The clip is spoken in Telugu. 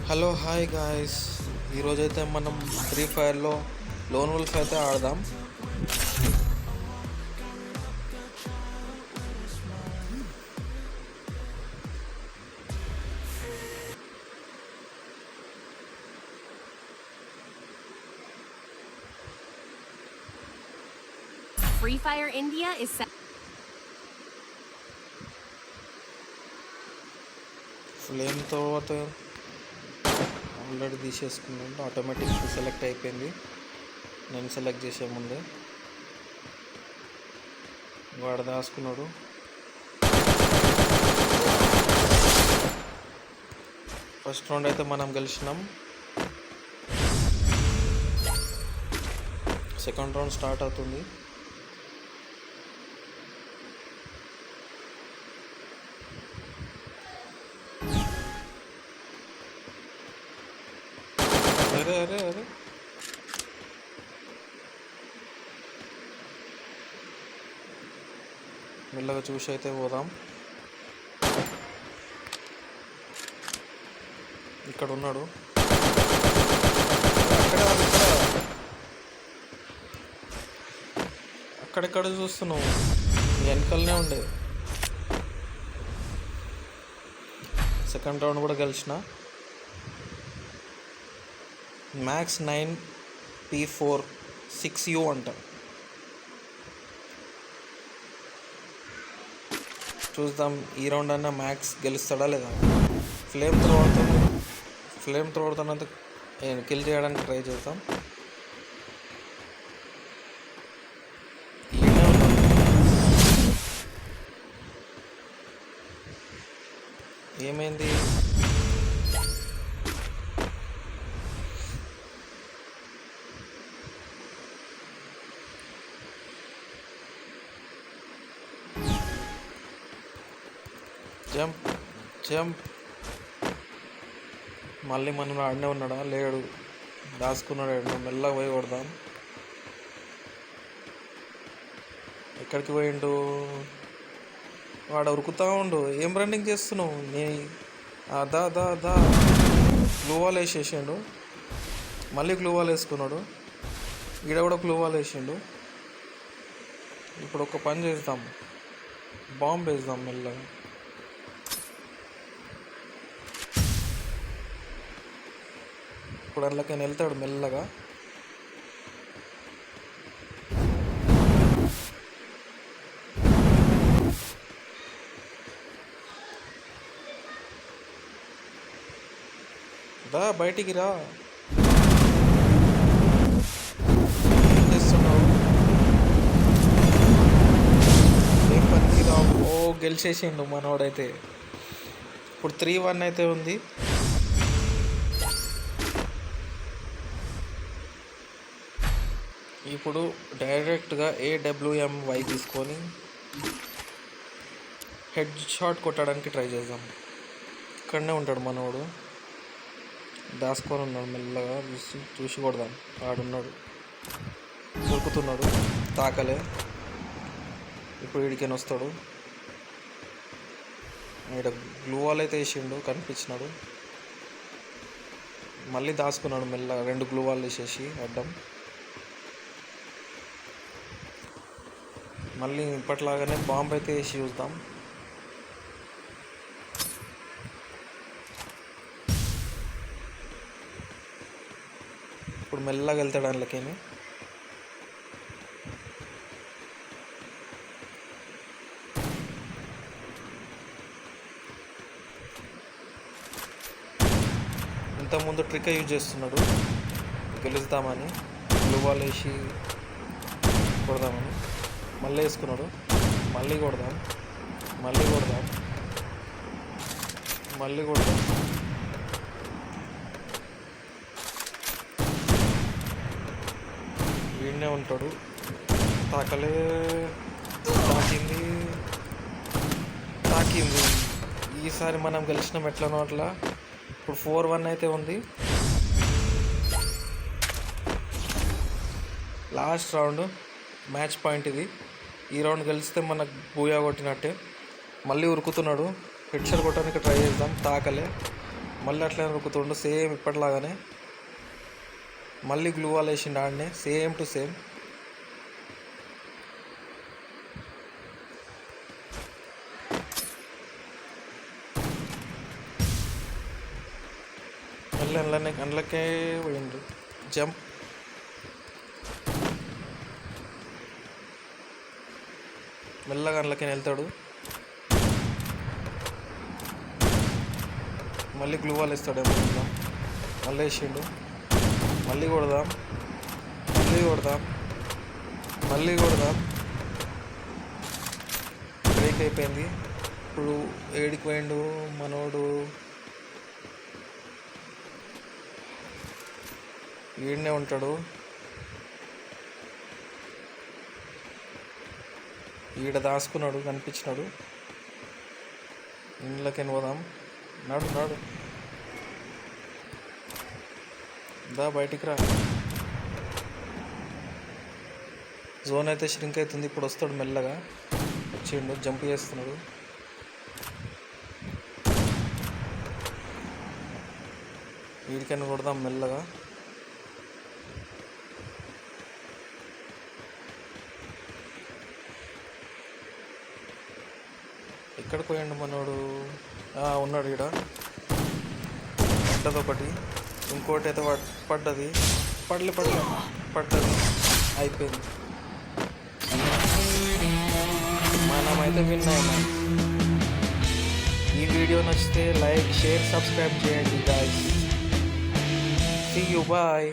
హలో హాయ్ గాయస్, ఈరోజైతే మనం ఫ్రీ ఫైర్లో లోన్ వుల్ఫ్ అయితే ఆడదాం. Free Fire India is set. Flame తర్వాత ఆల్రెడీ తీసేసుకున్నాను, ఆటోమేటిక్ సెలెక్ట్ అయిపోయింది. నేను సెలెక్ట్ చేసే ముందే వాడు దాసుకున్నాడు. ఫస్ట్ రౌండ్ అయితే మనం గెలిచినాం. సెకండ్ రౌండ్ స్టార్ట్ అవుతుంది. అరే అరే అరే మెల్లగా చూసి అయితే పోదాం. ఇక్కడ ఉన్నాడు, అక్కడెక్కడ చూస్తున్నావు? వెనకలనే ఉండే. సెకండ్ రౌండ్ కూడా గెలిచిన. మ్యాక్స్ 9P4 6U అంట. చూద్దాం ఈ రౌండ్ అన్నా మ్యాక్స్ గెలుస్తాడా లేదా. ఫ్లేమ్ త్రోవర్తో కిల్ చేయడానికి ట్రై చేద్దాం. ఏమైంది? జంప్. మళ్ళీ మనం ఆడనే ఉన్నాడా? లేడు, దాచుకున్నాడు. మెల్లగా పోయి కొడదాం. ఎక్కడికి పోయిండు? వాడు ఉరుకుతా ఉండు. ఏం రన్నింగ్ చేస్తున్నావు? దా గ్లూవాల్ వేసేసిండు. మళ్ళీ గ్లూవాల్ వేసుకున్నాడు. ఈడ కూడా గ్లూవాల్ వేసిండు. ఇప్పుడు ఒక పని చేద్దాం, బాంబు వేద్దాం మెల్లగా. ఇప్పుడు అందులోకి వెళ్తాడు మెల్లగా. దా బయటికి రా. ఏం చేస్తున్నావు? ఏం పనికి రావు. ఓ గెలిచేసిండు మనోడైతే. ఇప్పుడు 3-1 అయితే ఉంది. ఇప్పుడు డైరెక్ట్గా AWM-Y తీసుకొని హెడ్ షాట్ కొట్టడానికి ట్రై చేద్దాం. ఇక్కడనే ఉంటాడు మనోడు, దాచుకొని ఉన్నాడు. మెల్లగా చూసి కొడదాం. ఆడున్నాడు, దొరుకుతున్నాడు. తాకలే. ఇప్పుడు వీడికైనా వస్తాడు. ఇక్కడ గ్లూవాల్ అయితే వేసిండు, కనిపించినాడు. మళ్ళీ దాచుకున్నాడు మెల్లగా. 2 గ్లూవాల్ వేసేసి అడ్డం. మళ్ళీ ఇప్పట్లాగానే బాంబు అయితే వేసి చూద్దాం. ఇప్పుడు మెల్లగా వెళ్తాడు అందులోకి. ఇంతకుముందు ట్రిక్ యూజ్ చేస్తున్నాడు గెలుస్తామని. గ్లూవాల్ వేసి కొడదామని. మళ్ళీ వేసుకున్నాడు. మళ్ళీ కొడదాం. వీడినే ఉంటాడు. తాకింది. ఈసారి మనం గెలిచినాం ఎట్లనో అట్లా. ఇప్పుడు 4-1 అయితే ఉంది. లాస్ట్ రౌండ్, మ్యాచ్ పాయింట్ ఇది. ఈ రౌండ్ గెలిస్తే మనకు బూయా కొట్టినట్టే. మళ్ళీ ఉరుకుతున్నాడు. హెడ్ షాట్ కొట్టడానికి ట్రై చేద్దాం. తాకలే. మళ్ళీ అట్లనే రుక్కుతుండు సేమ్ ఇప్పటిలాగానే. మళ్ళీ గ్లూ వాల్ వేసిండు ఆడనే సేమ్ టు సేమ్. మళ్ళీ అందులోకే పోయిండు. జంప్. మెల్లగా అందులోకే వెళ్తాడు. మళ్ళీ గ్లూ వాల్ వేస్తాడేమో. మళ్ళీ వేసిండు. మళ్ళీ కొడదాం, మళ్ళీ కొడదాం, మళ్ళీ కొడదాం. బ్రేక్ అయిపోయింది. ఇప్పుడు ఏడికి పోయిండు మనోడు? వీడినే ఉంటాడు. ఈడ దాచుకున్నాడు, కనిపించినాడు. ఇంట్లోకి పోదాం. నాడు నాడు దా బయటికి రా. జోన్ అయితే ష్రింక్ అవుతుంది. ఇప్పుడు వస్తాడు మెల్లగా. వచ్చిండు, జంప్ చేస్తున్నాడు. వీడికైనా కొడదాం మెల్లగా. ఎక్కడికి పోయిండు మనోడు? ఉన్నాడు ఈడ. పడ్డది ఒకటి, ఇంకోటి అయితే పడ్డది. పడ్డది. అయిపోయింది. మనమైతే విన్ అయినా. ఈ వీడియో నచ్చితే లైక్, షేర్, సబ్స్క్రైబ్ చేయండి గాయ్స్. See you, bye.